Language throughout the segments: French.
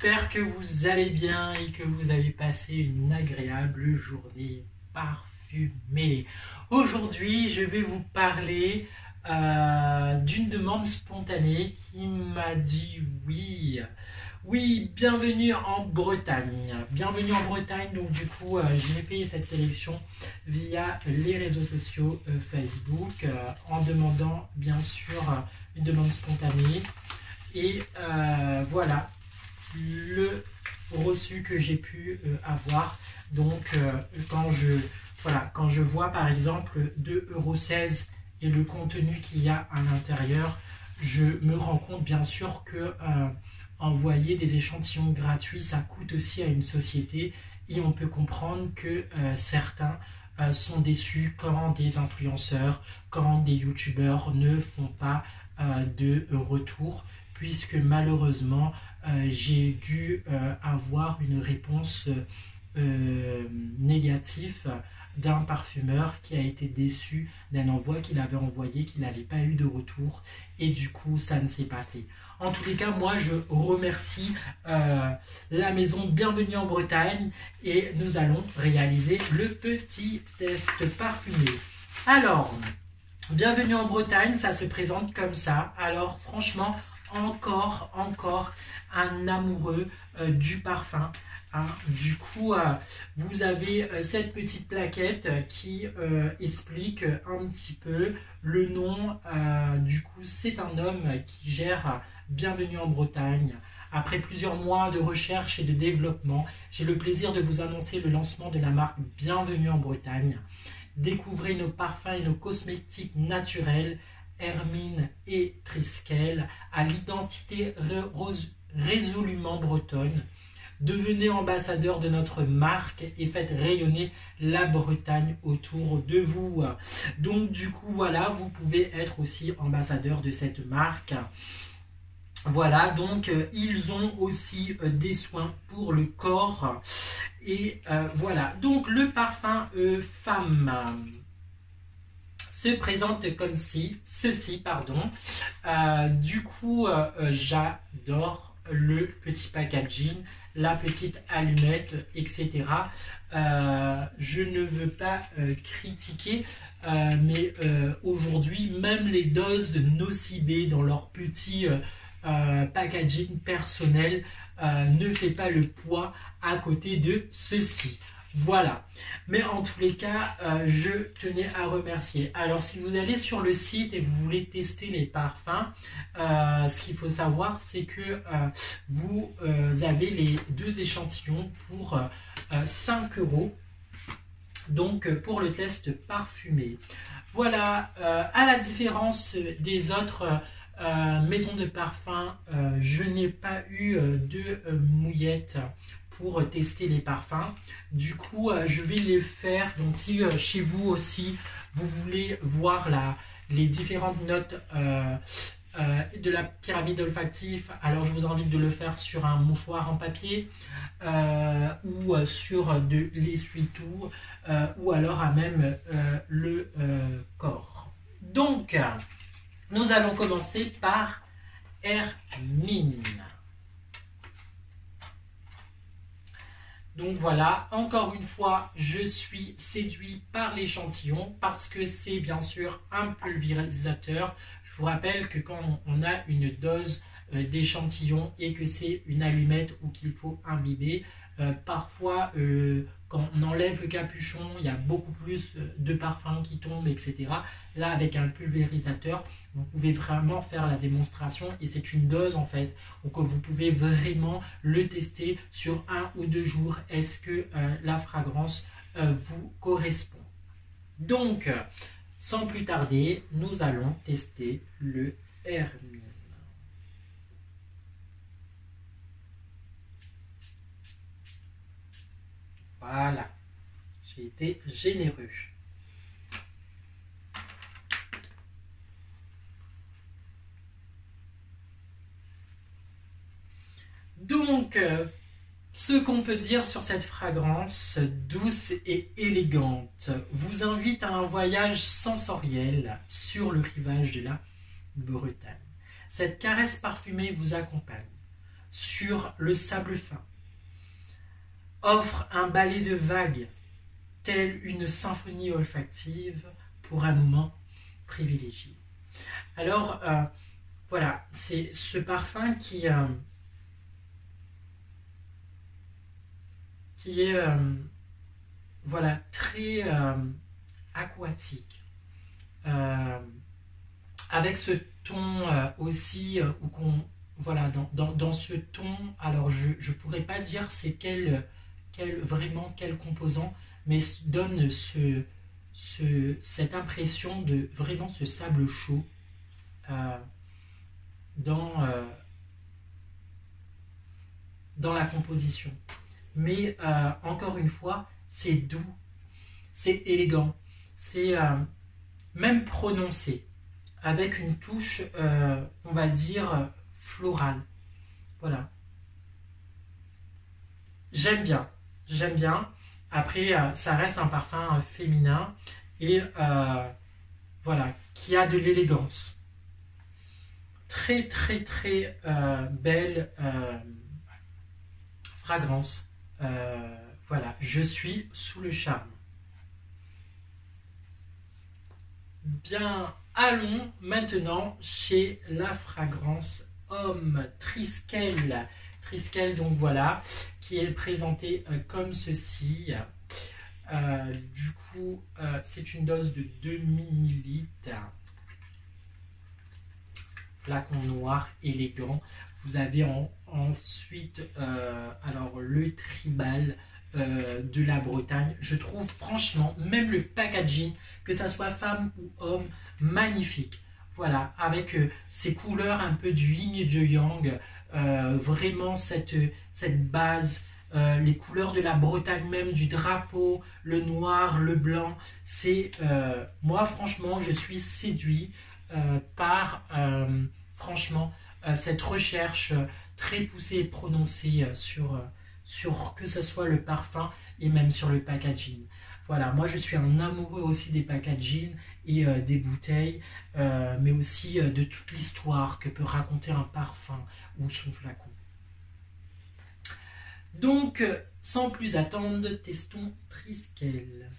J'espère que vous allez bien et que vous avez passé une agréable journée parfumée. Aujourd'hui, je vais vous parler d'une demande spontanée qui m'a dit oui. Oui, bienvenue en Bretagne. Bienvenue en Bretagne. Donc du coup, j'ai fait cette sélection via les réseaux sociaux Facebook en demandant bien sûr une demande spontanée. Et voilà le reçu que j'ai pu avoir. Donc quand je vois par exemple 2,16 € et le contenu qu'il y a à l'intérieur, je me rends compte bien sûr que envoyer des échantillons gratuits, ça coûte aussi à une société, et on peut comprendre que certains sont déçus quand des influenceurs, quand des youtubeurs ne font pas de retour, puisque malheureusement j'ai dû avoir une réponse négative d'un parfumeur qui a été déçu d'un envoi qu'il avait envoyé, qu'il n'avait pas eu de retour, et du coup ça ne s'est pas fait. En tous les cas, moi je remercie la maison Bienvenue en Bretagne, et nous allons réaliser le petit test parfumé. Alors, Bienvenue en Bretagne, ça se présente comme ça. Alors franchement, encore un amoureux du parfum. Du coup, vous avez cette petite plaquette qui explique un petit peu le nom. Du coup, c'est un homme qui gère Bienvenue en Bretagne. Après plusieurs mois de recherche et de développement, j'ai le plaisir de vous annoncer le lancement de la marque Bienvenue en Bretagne. Découvrez nos parfums et nos cosmétiques naturels, Hermine et Triskel, à l'identité résolument bretonne. Devenez ambassadeur de notre marque et faites rayonner la Bretagne autour de vous. Donc du coup, voilà, vous pouvez être aussi ambassadeur de cette marque. Voilà, donc ils ont aussi des soins pour le corps. Et voilà, donc le parfum femme se présente comme ceci, pardon. Du coup, j'adore le petit packaging, la petite allumette, etc. Je ne veux pas critiquer, mais aujourd'hui, même les doses nocibées dans leur petit packaging personnel ne fait pas le poids à côté de ceci. Voilà, mais en tous les cas, je tenais à remercier. Alors, si vous allez sur le site et vous voulez tester les parfums, ce qu'il faut savoir, c'est que vous avez les 2 échantillons pour 5 €. Donc, pour le test parfumé. Voilà, à la différence des autres maison de parfum, je n'ai pas eu de mouillette pour tester les parfums. Du coup, je vais les faire. Donc si chez vous aussi vous voulez voir les différentes notes de la pyramide olfactive, alors je vous invite de le faire sur un mouchoir en papier ou sur de l'essuie-tout ou alors à même le corps. Donc nous allons commencer par Hermine. Donc voilà, encore une fois, je suis séduit par l'échantillon parce que c'est bien sûr un pulvérisateur. Je vous rappelle que quand on a une dose d'échantillon et que c'est une allumette ou qu'il faut imbiber, parfois quand on enlève le capuchon, il y a beaucoup plus de parfums qui tombent, etc. Là, avec un pulvérisateur, vous pouvez vraiment faire la démonstration et c'est une dose en fait. Donc vous pouvez vraiment le tester sur 1 ou 2 jours. Est-ce que la fragrance vous correspond? Donc, sans plus tarder, nous allons tester le Hermine. Voilà, j'ai été généreux. Donc, ce qu'on peut dire sur cette fragrance douce et élégante vous invite à un voyage sensoriel sur le rivage de la Bretagne. Cette caresse parfumée vous accompagne. sur le sable fin. Offre un balai de vagues, telle une symphonie olfactive pour un moment privilégié. Alors, voilà, c'est ce parfum qui est voilà, très aquatique. Avec ce ton aussi, voilà, dans ce ton, alors je ne pourrais pas dire c'est vraiment quel composant, mais donne cette impression de vraiment ce sable chaud dans la composition. Mais encore une fois, c'est doux, c'est élégant, c'est même prononcé, avec une touche, on va dire, florale. Voilà. J'aime bien, j'aime bien. Après, ça reste un parfum féminin et voilà, qui a de l'élégance. Très, très, très belle fragrance. Voilà, je suis sous le charme. Bien, allons maintenant chez la fragrance Homme Triskel. Triskel, donc voilà, qui est présenté comme ceci. Du coup, c'est une dose de 2 ml. Flacon noir élégant. Vous avez ensuite alors le tribal de la Bretagne. Je trouve franchement, même le packaging, que ça soit femme ou homme, magnifique. Voilà, avec ces couleurs un peu du yin et du yang, vraiment cette base, les couleurs de la Bretagne même, du drapeau, le noir, le blanc. C'est moi franchement, je suis séduit par franchement cette recherche très poussée et prononcée sur que ce soit le parfum et même sur le packaging. Voilà, moi je suis un amoureux aussi des packaging et des bouteilles, mais aussi de toute l'histoire que peut raconter un parfum ou son flacon. Donc, sans plus attendre, testons Triskel.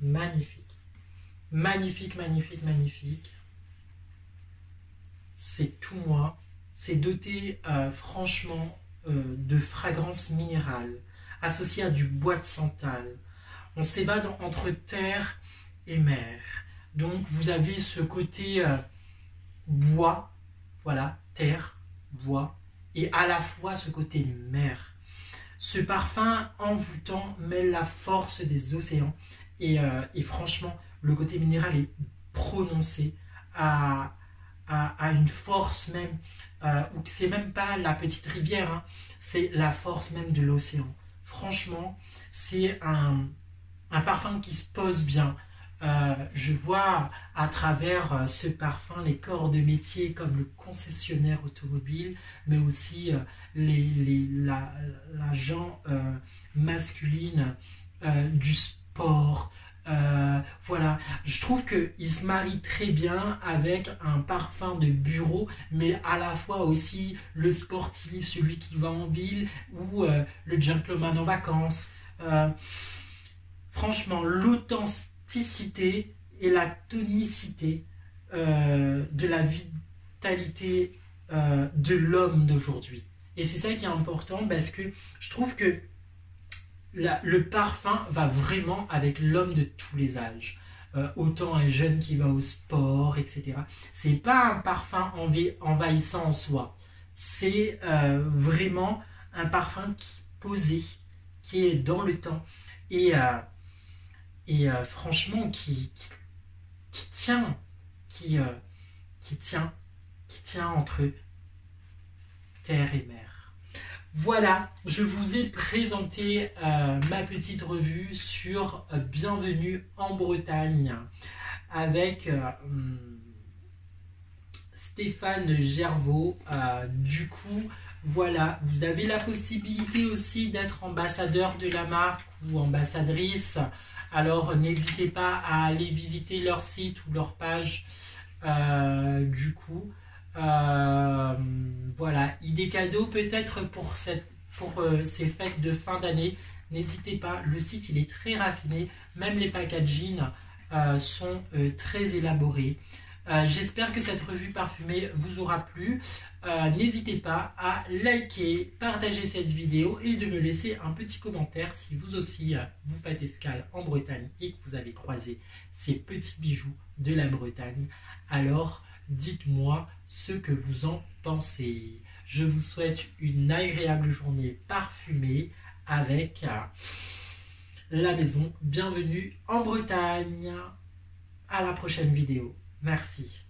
Magnifique. Magnifique, magnifique, magnifique. C'est tout moi. C'est doté franchement de fragrances minérales, associées à du bois de santal. On s'évade entre terre et mer. Donc vous avez ce côté bois, voilà, terre, bois, et à la fois ce côté mer. Ce parfum envoûtant mêle la force des océans et franchement, le côté minéral est prononcé à une force même, ou c'est même pas la petite rivière, hein, c'est la force même de l'océan. Franchement, c'est un parfum qui se pose bien. Je vois à travers ce parfum les corps de métier comme le concessionnaire automobile, mais aussi la gent masculine du sport. Voilà, je trouve qu'il se marie très bien avec un parfum de bureau, mais à la fois aussi le sportif, celui qui va en ville, ou le gentleman en vacances. Franchement, l'authenticité et la tonicité de la vitalité de l'homme d'aujourd'hui. Et c'est ça qui est important, parce que je trouve que le parfum va vraiment avec l'homme de tous les âges. Autant un jeune qui va au sport, etc. C'est pas un parfum envahissant en soi. C'est vraiment un parfum qui est posé, qui est dans le temps et franchement qui tient, qui tient entre terre et mer. Voilà, je vous ai présenté ma petite revue sur Bienvenue en Bretagne avec Stéphane Gervaux. Du coup, voilà, vous avez la possibilité aussi d'être ambassadeur de la marque ou ambassadrice Alors n'hésitez pas à aller visiter leur site ou leur page. Du coup, voilà, idée cadeau peut-être pour ces fêtes de fin d'année. N'hésitez pas, le site il est très raffiné, même les packaging sont très élaborés. J'espère que cette revue parfumée vous aura plu. N'hésitez pas à liker, partager cette vidéo et de me laisser un petit commentaire si vous aussi vous faites escale en Bretagne et que vous avez croisé ces petits bijoux de la Bretagne. Alors dites-moi ce que vous en pensez. Je vous souhaite une agréable journée parfumée avec la maison Bienvenue en Bretagne. À la prochaine vidéo. Merci.